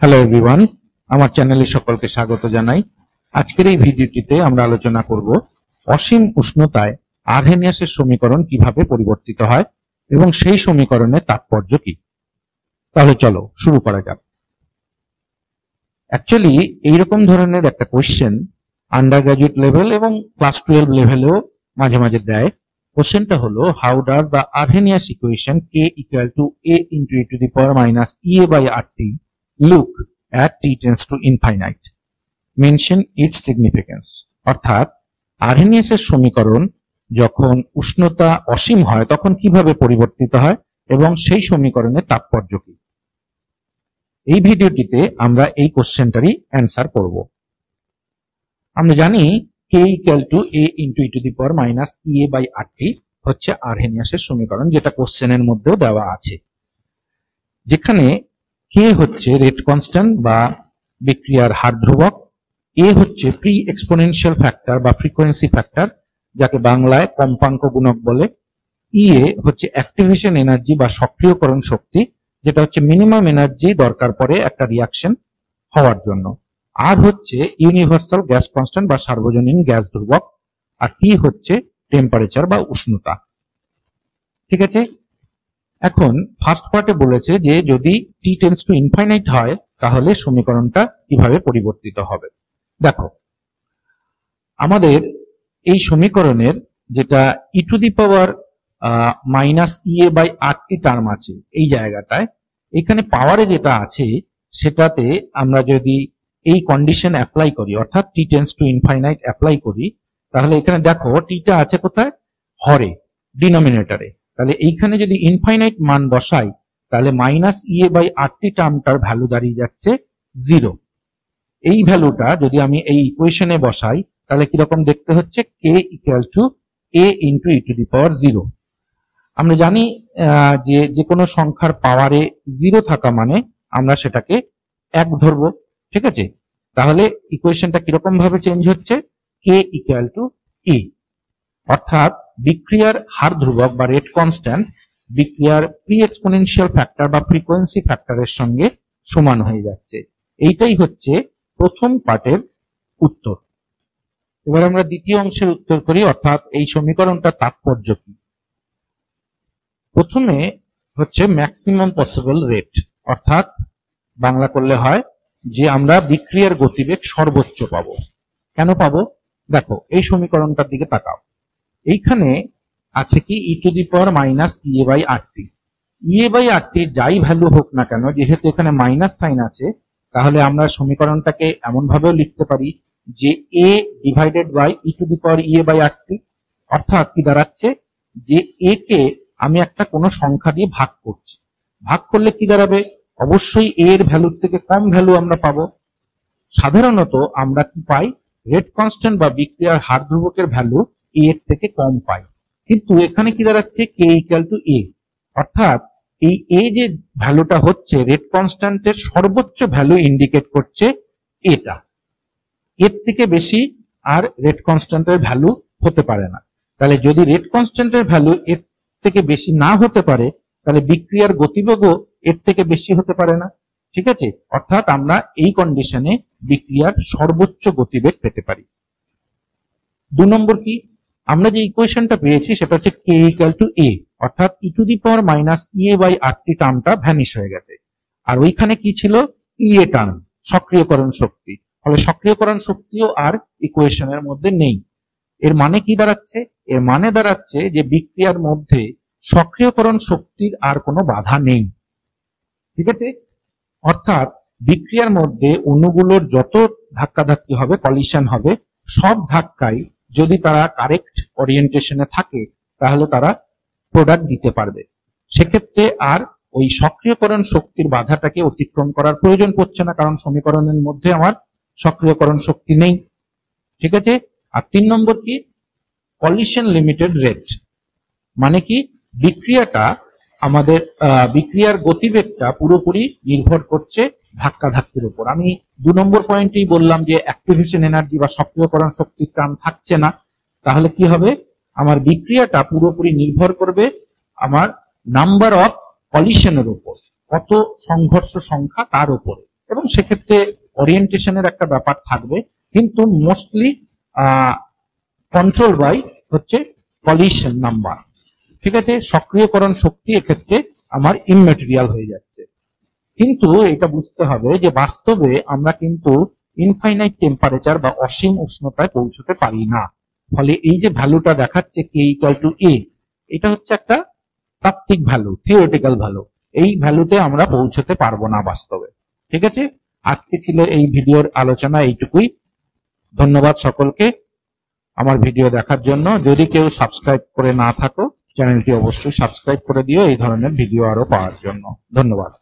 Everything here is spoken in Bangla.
হ্যালো এভরিওয়ান, আমার চ্যানেলে সকলকে স্বাগত জানাই। আজকের এই ভিডিওটিতে আমরা আলোচনা করব অসীম উষ্ণতায় আরহেনিয়াসের সমীকরণ কিভাবে পরিবর্তিত হয় এবং সেই সমীকরণের তাৎপর্য কি। তাহলে চলো শুরু করা যাক। অ্যাকচুয়ালি এইরকম ধরনের একটা কোশ্চেন আন্ডার গ্রাজুয়েট লেভেল এবং ক্লাস 12 লেভেলেও মাঝে মাঝে দেয়। কোশ্চেনটা হলো, how does the Arrhenius equation K equal two a into e to the power minus ea by rt look at t tends to infinite, mention its significance। অর্থাৎ আরহেনিয়াসের সমীকরণ যখন উষ্ণতা অসীম হয় তখন কিভাবে পরিবর্তিত হয় এবং সেই সমীকরণের তাৎপর্য কি। এই ভিডিওটিতে আমরা এই কোশ্চেনটারই অ্যান্সার করব। আমরা জানি k equal to a into e to the power minus ea by rt হচ্ছে আরহেনিয়াসের সমীকরণ, যেটা কোশ্চেনের মধ্যেও দেওয়া আছে, যেখানে k হচ্ছে রেট কনস্ট্যান্ট বা বিক্রিয়ার হার ধ্রুবক, a হচ্ছে প্রি এক্সপোনেনশিয়াল ফ্যাক্টর বা ফ্রিকোয়েন্সি ফ্যাক্টর, যাকে বাংলায় কম্পাঙ্ক গুণক বলে, ea হচ্ছে অ্যাক্টিভেশন এনার্জি বা সক্রিয়করণ শক্তি, যেটা হচ্ছে মিনিমাম এনার্জি দরকার পড়ে একটা রিয়াকশন হওয়ার জন্য, আর হচ্ছে ইউনিভার্সাল গ্যাস কনস্ট্যান্ট বা সার্বজনীন গ্যাস ধ্রুবক, আর টি হচ্ছে টেম্পারেচার বা উষ্ণতা। ঠিক আছে, এখন ফার্স্ট পার্টে বলেছে যে যদি টি টেন্ডস টু ইনফাইনাইট হয় তাহলে সমীকরণটা কিভাবে পরিবর্তিত হবে। দেখো, আমাদের এই সমীকরণের যেটা E to the power minus E A by R T term আছে এই জায়গাটায়, এখানে পাওয়ারে যেটা আছে সেটাতে আমরা যদি এই কন্ডিশন অ্যাপ্লাই করি, অর্থাৎ টি টেন্ডস টু ইনফাইনাইট অ্যাপ্লাই করি, তাহলে এখানে দেখো টিটা আছে কোথায়, হরে, ডিনোমিনেটরে। তাহলে এইখানে যদি ইনফাইনাইট মান বসাই তাহলে minus E A by R T টার্মটার ভ্যালু দাঁড়িয়ে যাচ্ছে 0। এই ভ্যালুটা যদি আমি এই ইকুয়েশনে বসাই তাহলে কিরকম দেখতে হচ্ছে, K equal to A into E to the power 0। আমরা জানি যে কোনো সংখ্যার পাওয়ারে 0 থাকা মানে আমরা সেটাকে 1 ধরবো। ঠিক আছে, তাহলে ইকুয়েশনটা কিরকম ভাবে চেঞ্জ হচ্ছে, কে ইকুয়াল টু এ, অর্থাৎ বিক্রিয়ার হার ধ্রুবক বা রেট কনস্ট্যান্ট বিক্রিয়ার প্রি এক্সপোনেনশিয়াল ফ্যাক্টর বা ফ্রিকোয়েন্সি ফ্যাক্টরের সঙ্গে সমান হয়ে যাচ্ছে। এইটাই হচ্ছে প্রথম পার্টের উত্তর। এবার আমরা দ্বিতীয় অংশের উত্তর করি, অর্থাৎ এই সমীকরণটার তাৎপর্য কি। প্রথমে হচ্ছে ম্যাক্সিমাম পসিবল রেট, অর্থাৎ বাংলা করলে হয় যে আমরা বিক্রিয়ার গতিবেগ সর্বোচ্চ পাবো। কেন পাবো, দেখো এই সমীকরণটার দিকে তাকাও। এইখানে আছে কি E to the power minus E A by R T. E A by R T যাই ভ্যালু হোক না কেন, যেহেতু এখানে মাইনাস সাইন আছে, তাহলে আমরা সমীকরণটাকে এমন ভাবেও লিখতে পারি যে A divided by E to the power E A by R T, অর্থাৎ কি দাঁড়াচ্ছে যে এ কে আমি একটা কোনো সংখ্যা দিয়ে ভাগ করছি, ভাগ করলে কি দাঁড়াবে, অবশ্যই এর ভ্যালুর থেকে কম ভ্যালু আমরা পাবো। সাধারণত আমরা কি পাই, রেট কনস্ট্যান্ট বা বিক্রিয়ার হার ধ্রুবকের ভ্যালু এর থেকে কম পাই, কিন্তু এখানে কি দাঁড়াচ্ছে, কে ইকুয়াল টু এ, অর্থাৎ এই এ যে ভ্যালুটা হচ্ছে রেট কনস্ট্যান্টের সর্বোচ্চ ভ্যালু ইন্ডিকেট করছে এটা, এর থেকে বেশি আর রেট কনস্ট্যান্টের ভ্যালু হতে পারে না। তাহলে যদি রেট কনস্ট্যান্টের ভ্যালু এর থেকে বেশি না হতে পারে তাহলে বিক্রিয়ার গতিবেগও এর থেকে বেশি হতে পারে না। ঠিক আছে, অর্থাৎ আমরা এই কন্ডিশনে বিক্রিয়ার সর্বোচ্চ গতিবেগ পেতে পারি। 2 নম্বর কি, আমরা যে ইকুয়েশনটা পেয়েছি সেটা হচ্ছে কে ইকুয়াল টু এ, অর্থাৎ E to the power minus E A by R T টার্মটা ভ্যানিশ হয়ে গেছে, আর ওইখানে কি ছিল, ইএ টার্ম, সক্রিয়করণ শক্তি। ফলে সক্রিয়করণ শক্তিও আর ইকুয়েশনের মধ্যে নেই। এর মানে কি দাঁড়াচ্ছে, এর মানে দাঁড়াচ্ছে যে বিক্রিয়ার মধ্যে সক্রিয়করণ শক্তির আর কোনো বাধা নেই। ঠিক আছে, অর্থাৎ বিক্রিয়ার মধ্যে অণুগুলোর যত ধাক্কাধাক্কি হবে, কলিশন হবে, সব ধাক্কায় যদি তারা কারেক্ট ওরিয়েন্টেশনে থাকে তাহলে তারা প্রোডাক্ট দিতে পারবে। সেক্ষেত্রে আর ওই সক্রিয়করণ শক্তির বাধাটাকে অতিক্রম করার প্রয়োজন পড়ছে না, কারণ সমীকরণের মধ্যে আমার সক্রিয়করণ শক্তি নেই। ঠিক আছে, আর 3 নম্বর কি, কলিশন লিমিটেড রেট, মানে কি বিক্রিয়াটা আমাদের বিক্রিয়ার গতিবেগটা পুরোপুরি নির্ভর করছে ধাক্কাধাক্কির উপর। আমি 2 নম্বর পয়েন্টেই বললাম যে অ্যাক্টিভেশন এনার্জি বা সক্রিয়করণ শক্তির টার্ম থাকছে না, তাহলে কি হবে, আমার বিক্রিয়াটা পুরোপুরি নির্ভর করবে আমার নাম্বার অফ কলিশনের উপর, কত সংঘর্ষ সংখ্যা তার উপরে। এবং সেক্ষেত্রে ওরিয়েন্টেশনের একটা ব্যাপার থাকবে, কিন্তু মোস্টলি কন্ট্রোল বাই হচ্ছে কলিশন নাম্বার। ঠিক আছে, সক্রিয়করণ শক্তি এক্ষেত্রে আমার ইমমেটেরিয়াল হয়ে যাচ্ছে। কিন্তু এটা বুঝতে হবে যে বাস্তবে আমরা কিন্তু ইনফাইনাইট টেম্পারেচার বা অসীম উষ্ণতায় পৌঁছতে পারি না। ফলে এই যে ভ্যালুটা দেখাচ্ছে কে ইকুয়াল টু এ, এটা হচ্ছে একটা তাত্ত্বিক ভ্যালু, থিওরিটিক্যাল ভ্যালু। এই ভ্যালুতে আমরা পৌঁছতে পারবো না বাস্তবে। ঠিক আছে, আজকে ছিল এই ভিডিওর আলোচনা এইটুকুই। ধন্যবাদ সকলকে আমার ভিডিও দেখার জন্য। যদি কেউ সাবস্ক্রাইব করে না থাকো, চ্যানেলটি অবশ্যই সাবস্ক্রাইব করে দিও এই ধরনের ভিডিও আরো পাওয়ার জন্য। ধন্যবাদ।